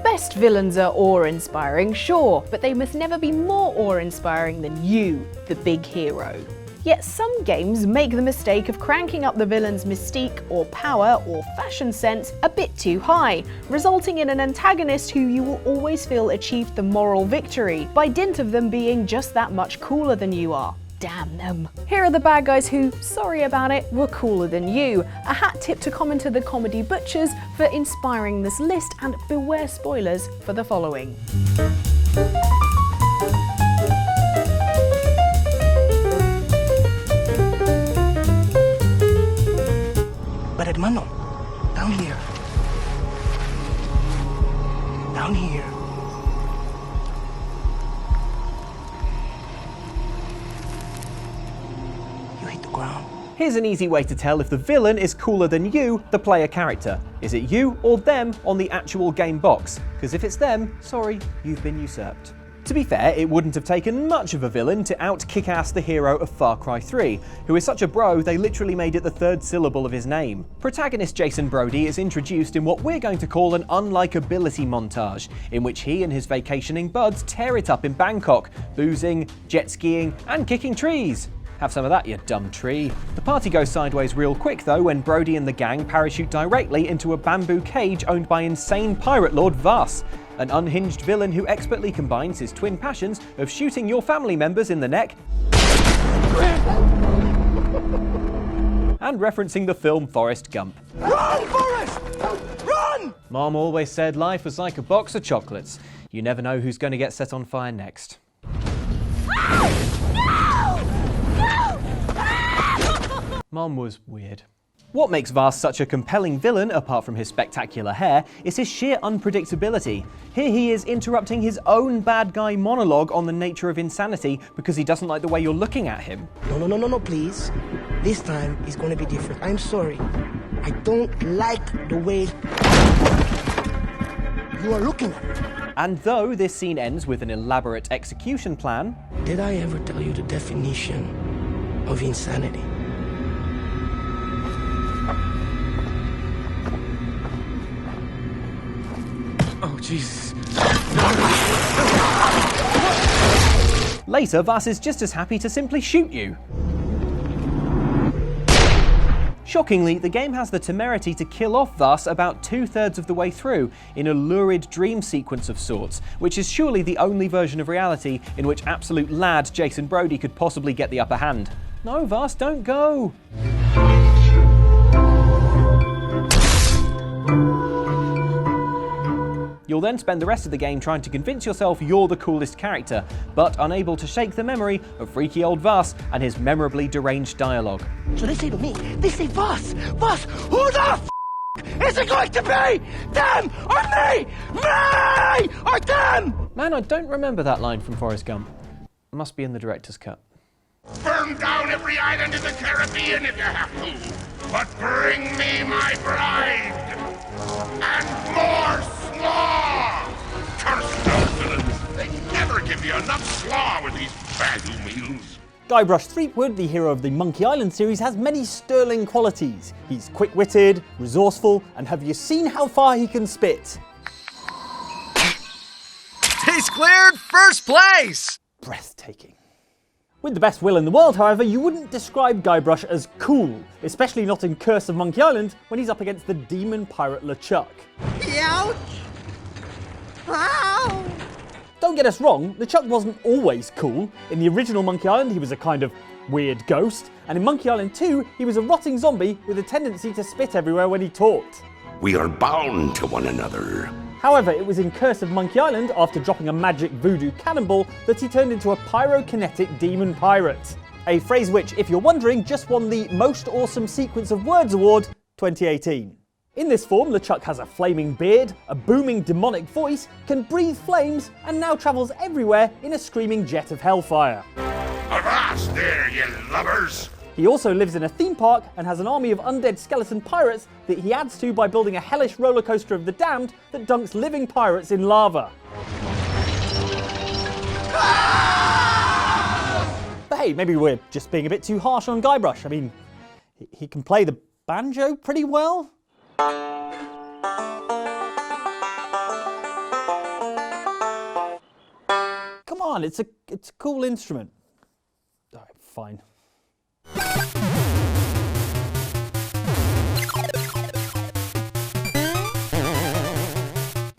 best villains are awe-inspiring, sure, but they must never be more awe-inspiring than you, the big hero. Yet some games make the mistake of cranking up the villain's mystique or power or fashion sense a bit too high, resulting in an antagonist who you will always feel achieved the moral victory by dint of them being just that much cooler than you are. Damn them. Here are the bad guys who, sorry about it, were cooler than you. A hat tip to commenter the Comedy Butchers for inspiring this list, and beware spoilers for the following. But hermano, down here. Down here. You hit the ground. Here's an easy way to tell if the villain is cooler than you, the player character. Is it you or them on the actual game box? Because if it's them, sorry, you've been usurped. To be fair, it wouldn't have taken much of a villain to out-kick-ass the hero of Far Cry 3, who is such a bro they literally made it the third syllable of his name. Protagonist Jason Brody is introduced in what we're going to call an unlikability montage, in which he and his vacationing buds tear it up in Bangkok, boozing, jet skiing, and kicking trees. Have some of that, you dumb tree. The party goes sideways real quick though when Brody and the gang parachute directly into a bamboo cage owned by insane pirate lord Vaas, an unhinged villain who expertly combines his twin passions of shooting your family members in the neck and referencing the film Forrest Gump. Run, Forrest! Run! Mom always said life was like a box of chocolates. You never know who's going to get set on fire next. Mom was weird. What makes Vaas such a compelling villain, apart from his spectacular hair, is his sheer unpredictability. Here he is interrupting his own bad guy monologue on the nature of insanity because he doesn't like the way you're looking at him. No, please. This time is going to be different. I'm sorry. I don't like the way you are looking at me. And though this scene ends with an elaborate execution plan... Did I ever tell you the definition of insanity? Oh, Jesus. Later, Vaas is just as happy to simply shoot you. Shockingly, the game has the temerity to kill off Vaas about 2/3 of the way through, in a lurid dream sequence of sorts, which is surely the only version of reality in which absolute lad Jason Brody could possibly get the upper hand. No, Vaas, don't go! You'll then spend the rest of the game trying to convince yourself you're the coolest character, but unable to shake the memory of freaky old Vaas and his memorably deranged dialogue. So they say to me, they say, Vaas, who the f*** is it going to be? Them or me? Me or them? Man, I don't remember that line from Forrest Gump. It must be in the director's cut. Burn down every island in the Caribbean if you have to, but bring me my bride and more slaw! Curse those villains! They never give you enough slaw with these value meals. Guybrush Threepwood, the hero of the Monkey Island series, has many sterling qualities. He's quick-witted, resourceful, and have you seen how far he can spit? He's cleared first place! Breathtaking. With the best will in the world, however, you wouldn't describe Guybrush as cool, especially not in Curse of Monkey Island when he's up against the demon pirate LeChuck. Ouch! Ow! Don't get us wrong, LeChuck wasn't always cool. In the original Monkey Island, he was a kind of weird ghost, and in Monkey Island 2, he was a rotting zombie with a tendency to spit everywhere when he talked. We are bound to one another. However, it was in Curse of Monkey Island, after dropping a magic voodoo cannonball, that he turned into a pyrokinetic demon pirate. A phrase which, if you're wondering, just won the Most Awesome Sequence of Words Award 2018. In this form, LeChuck has a flaming beard, a booming demonic voice, can breathe flames, and now travels everywhere in a screaming jet of hellfire. Avast there, you lubbers! He also lives in a theme park and has an army of undead skeleton pirates that he adds to by building a hellish roller coaster of the damned that dunks living pirates in lava. But hey, maybe we're just being a bit too harsh on Guybrush. I mean, he can play the banjo pretty well. on, it's a cool instrument. Alright, fine.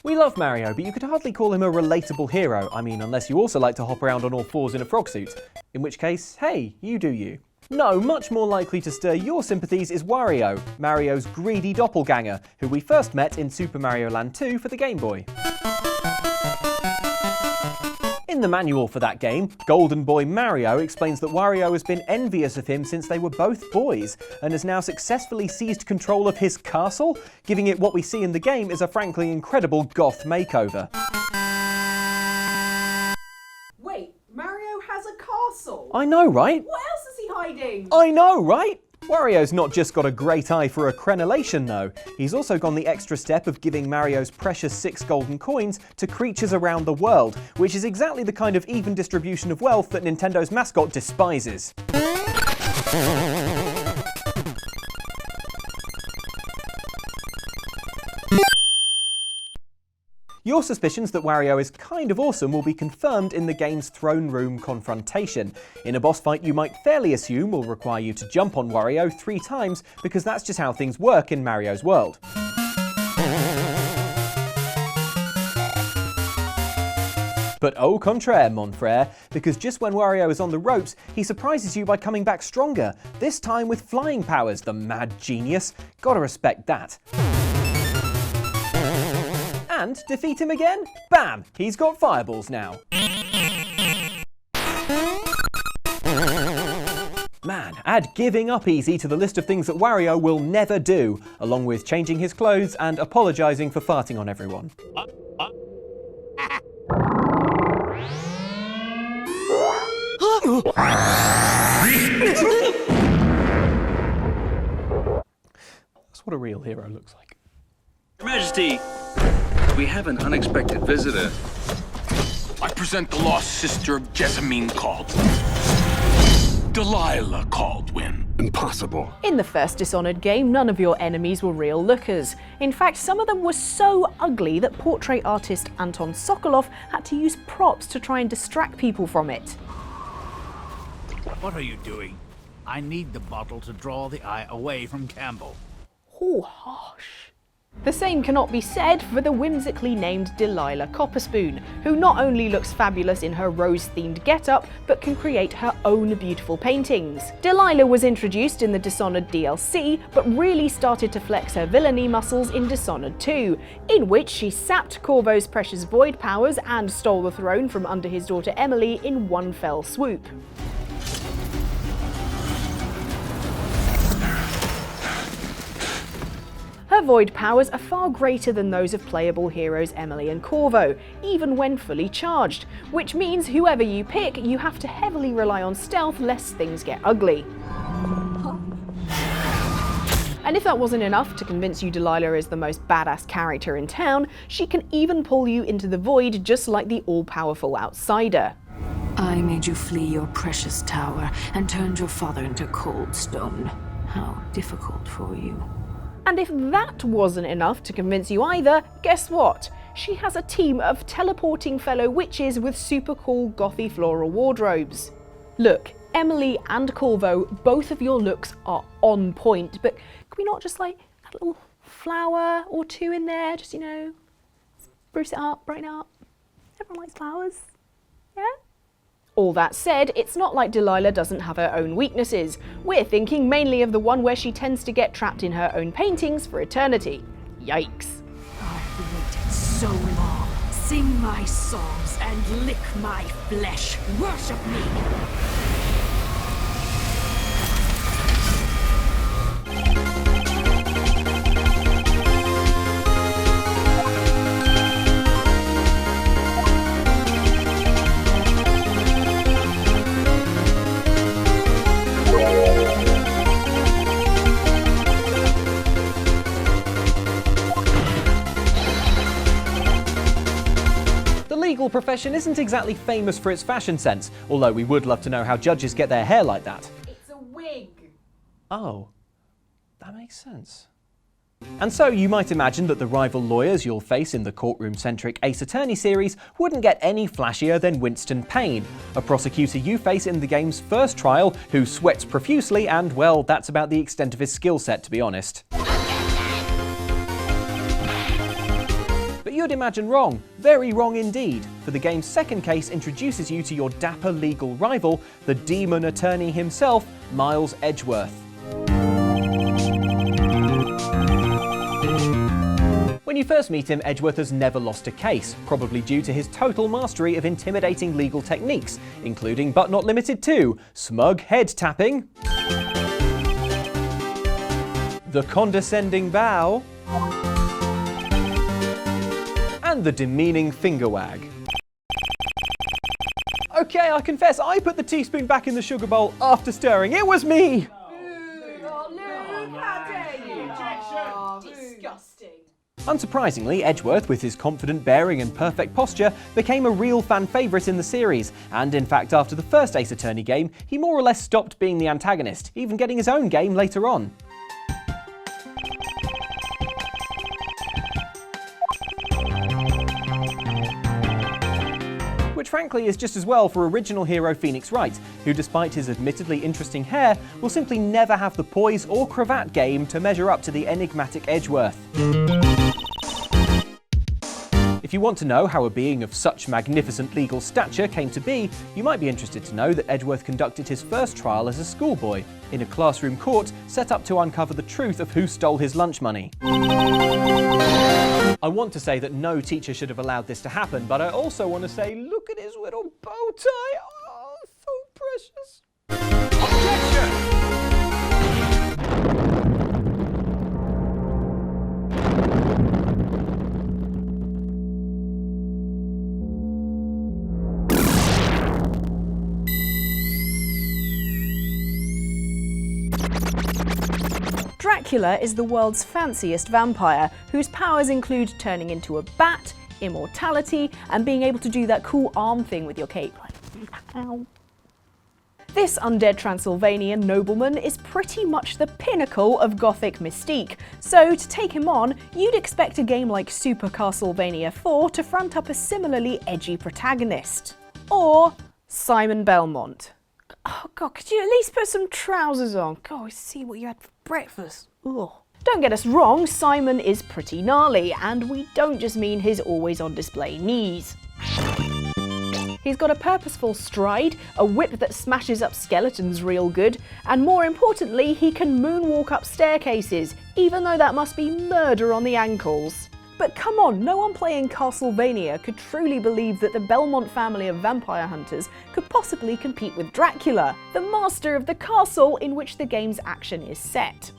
We love Mario, but you could hardly call him a relatable hero. I mean, unless you also like to hop around on all fours in a frog suit. In which case, hey, you do you. No, much more likely to stir your sympathies is Wario, Mario's greedy doppelganger, who we first met in Super Mario Land 2 for the Game Boy. In the manual for that game, Golden Boy Mario explains that Wario has been envious of him since they were both boys, and has now successfully seized control of his castle, giving it what we see in the game is a frankly incredible goth makeover. Wait, Mario has a castle? I know, right? What else is he hiding? I know, right? Wario's not just got a great eye for a crenellation though, he's also gone the extra step of giving Mario's precious 6 golden coins to creatures around the world, which is exactly the kind of even distribution of wealth that Nintendo's mascot despises. Your suspicions that Wario is kind of awesome will be confirmed in the game's throne room confrontation. In a boss fight you might fairly assume will require you to jump on Wario 3 times, because that's just how things work in Mario's world. But au contraire, mon frère, because just when Wario is on the ropes, he surprises you by coming back stronger, this time with flying powers, the mad genius. Gotta respect that. And defeat him again? Bam! He's got fireballs now. Man, add giving up easy to the list of things that Wario will never do, along with changing his clothes and apologising for farting on everyone. That's what a real hero looks like. Your Majesty, we have an unexpected visitor. I present the lost sister of Jessamine Caldwin. Delilah Caldwin. Impossible. In the first Dishonored game, none of your enemies were real lookers. In fact, some of them were so ugly that portrait artist Anton Sokolov had to use props to try and distract people from it. What are you doing? I need the bottle to draw the eye away from Campbell. Oh, harsh. The same cannot be said for the whimsically named Delilah Copperspoon, who not only looks fabulous in her rose-themed getup, but can create her own beautiful paintings. Delilah was introduced in the Dishonored DLC, but really started to flex her villainy muscles in Dishonored 2, in which she sapped Corvo's precious void powers and stole the throne from under his daughter Emily in one fell swoop. Her void powers are far greater than those of playable heroes Emily and Corvo, even when fully charged, which means whoever you pick, you have to heavily rely on stealth lest things get ugly. And if that wasn't enough to convince you Delilah is the most badass character in town, she can even pull you into the void just like the all-powerful outsider. I made you flee your precious tower and turned your father into cold stone. How difficult for you. And if that wasn't enough to convince you either, guess what? She has a team of teleporting fellow witches with super cool gothy floral wardrobes. Look, Emily and Corvo, both of your looks are on point, but can we not just like add a little flower or two in there, just, you know, spruce it up, brighten it up? Everyone likes flowers, yeah? All that said, it's not like Delilah doesn't have her own weaknesses. We're thinking mainly of the one where she tends to get trapped in her own paintings for eternity. Yikes. I've waited so long. Sing my songs and lick my flesh. Worship me. The legal profession isn't exactly famous for its fashion sense, although we would love to know how judges get their hair like that. It's a wig. Oh, that makes sense. And so you might imagine that the rival lawyers you'll face in the courtroom-centric Ace Attorney series wouldn't get any flashier than Winston Payne, a prosecutor you face in the game's first trial who sweats profusely and, well, that's about the extent of his skill set, to be honest. But you'd imagine wrong, very wrong indeed, for the game's second case introduces you to your dapper legal rival, the demon attorney himself, Miles Edgeworth. When you first meet him, Edgeworth has never lost a case, probably due to his total mastery of intimidating legal techniques, including but not limited to smug head tapping, the condescending bow, and the demeaning finger wag. Okay, I confess, I put the teaspoon back in the sugar bowl after stirring. It was me! Disgusting. Unsurprisingly, Edgeworth, with his confident bearing and perfect posture, became a real fan favourite in the series, and in fact after the first Ace Attorney game, he more or less stopped being the antagonist, even getting his own game later on. Which frankly is just as well for original hero Phoenix Wright, who despite his admittedly interesting hair, will simply never have the poise or cravat game to measure up to the enigmatic Edgeworth. If you want to know how a being of such magnificent legal stature came to be, you might be interested to know that Edgeworth conducted his first trial as a schoolboy, in a classroom court set up to uncover the truth of who stole his lunch money. I want to say that no teacher should have allowed this to happen, but I also want to say, look at his little bow tie, oh, so precious. Objection! Dracula is the world's fanciest vampire, whose powers include turning into a bat, immortality, and being able to do that cool arm thing with your cape. Ow. This undead Transylvanian nobleman is pretty much the pinnacle of gothic mystique, so to take him on, you'd expect a game like Super Castlevania 4 to front up a similarly edgy protagonist. Or Simon Belmont. Oh god, could you at least put some trousers on? God, I see what you had for breakfast. Ugh. Don't get us wrong, Simon is pretty gnarly, and we don't just mean his always on display knees. He's got a purposeful stride, a whip that smashes up skeletons real good, and more importantly, he can moonwalk up staircases, even though that must be murder on the ankles. But come on, no one playing Castlevania could truly believe that the Belmont family of vampire hunters could possibly compete with Dracula, the master of the castle in which the game's action is set.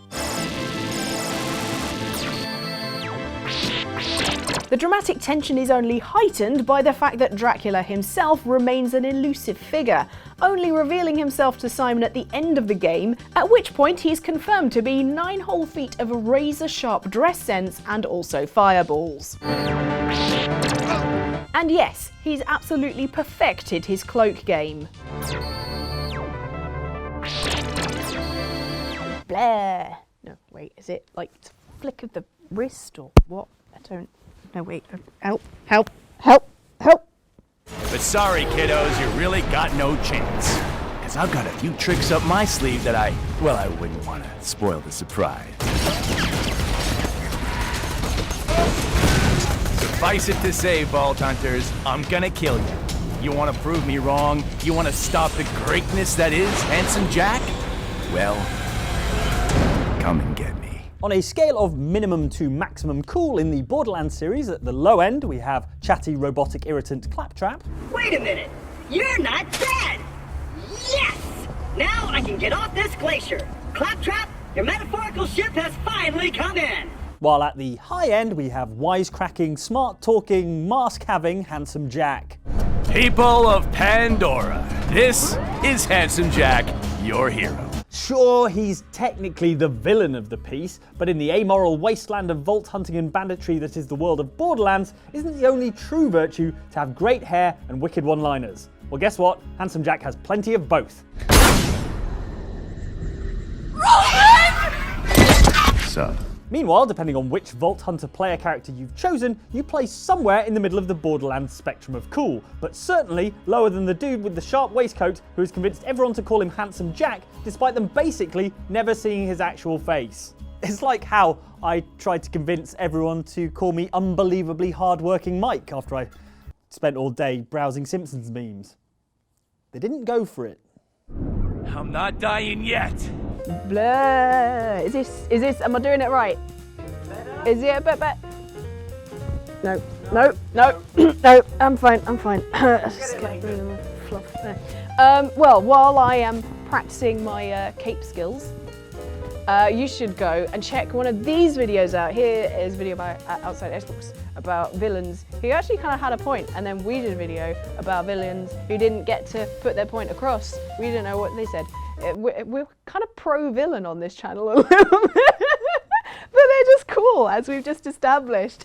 The dramatic tension is only heightened by the fact that Dracula himself remains an elusive figure, only revealing himself to Simon at the end of the game, at which point he's confirmed to be 9 whole feet of razor-sharp dress sense and also fireballs. And yes, he's absolutely perfected his cloak game. Blair. No, wait, is it like a flick of the wrist or what? I don't... No, wait. Help, help, help, help. But sorry, kiddos, you really got no chance. Because I've got a few tricks up my sleeve that I wouldn't want to spoil the surprise. Suffice it to say, Vault Hunters, I'm gonna kill you. You want to prove me wrong? You want to stop the greatness that is Handsome Jack? Well, come and get me. On a scale of minimum to maximum cool in the Borderlands series, at the low end we have chatty robotic irritant Claptrap. Wait a minute! You're not dead! Yes! Now I can get off this glacier! Claptrap, your metaphorical ship has finally come in! While at the high end we have wisecracking, smart-talking, mask-having Handsome Jack. People of Pandora, this is Handsome Jack, your hero. Sure, he's technically the villain of the piece, but in the amoral wasteland of vault hunting and banditry that is the world of Borderlands, isn't the only true virtue to have great hair and wicked one-liners? Well, guess what? Handsome Jack has plenty of both. So, Meanwhile, depending on which Vault Hunter player character you've chosen, you play somewhere in the middle of the Borderlands spectrum of cool, but certainly lower than the dude with the sharp waistcoat who has convinced everyone to call him Handsome Jack, despite them basically never seeing his actual face. It's like how I tried to convince everyone to call me Unbelievably Hardworking Mike after I spent all day browsing Simpsons memes. They didn't go for it. I'm not dying yet. Blah. Is this, am I doing it right? Is it a bit better? No, no, no, no, I'm fine. Just get rid of the fluff there. Well, while I am practicing my cape skills, you should go and check one of these videos out. Here is a video by Outside Xbox about villains who actually kind of had a point, and then we did a video about villains who didn't get to put their point across. We didn't know what they said. We're kind of pro-villain on this channel a little bit, but they're just cool, as we've just established.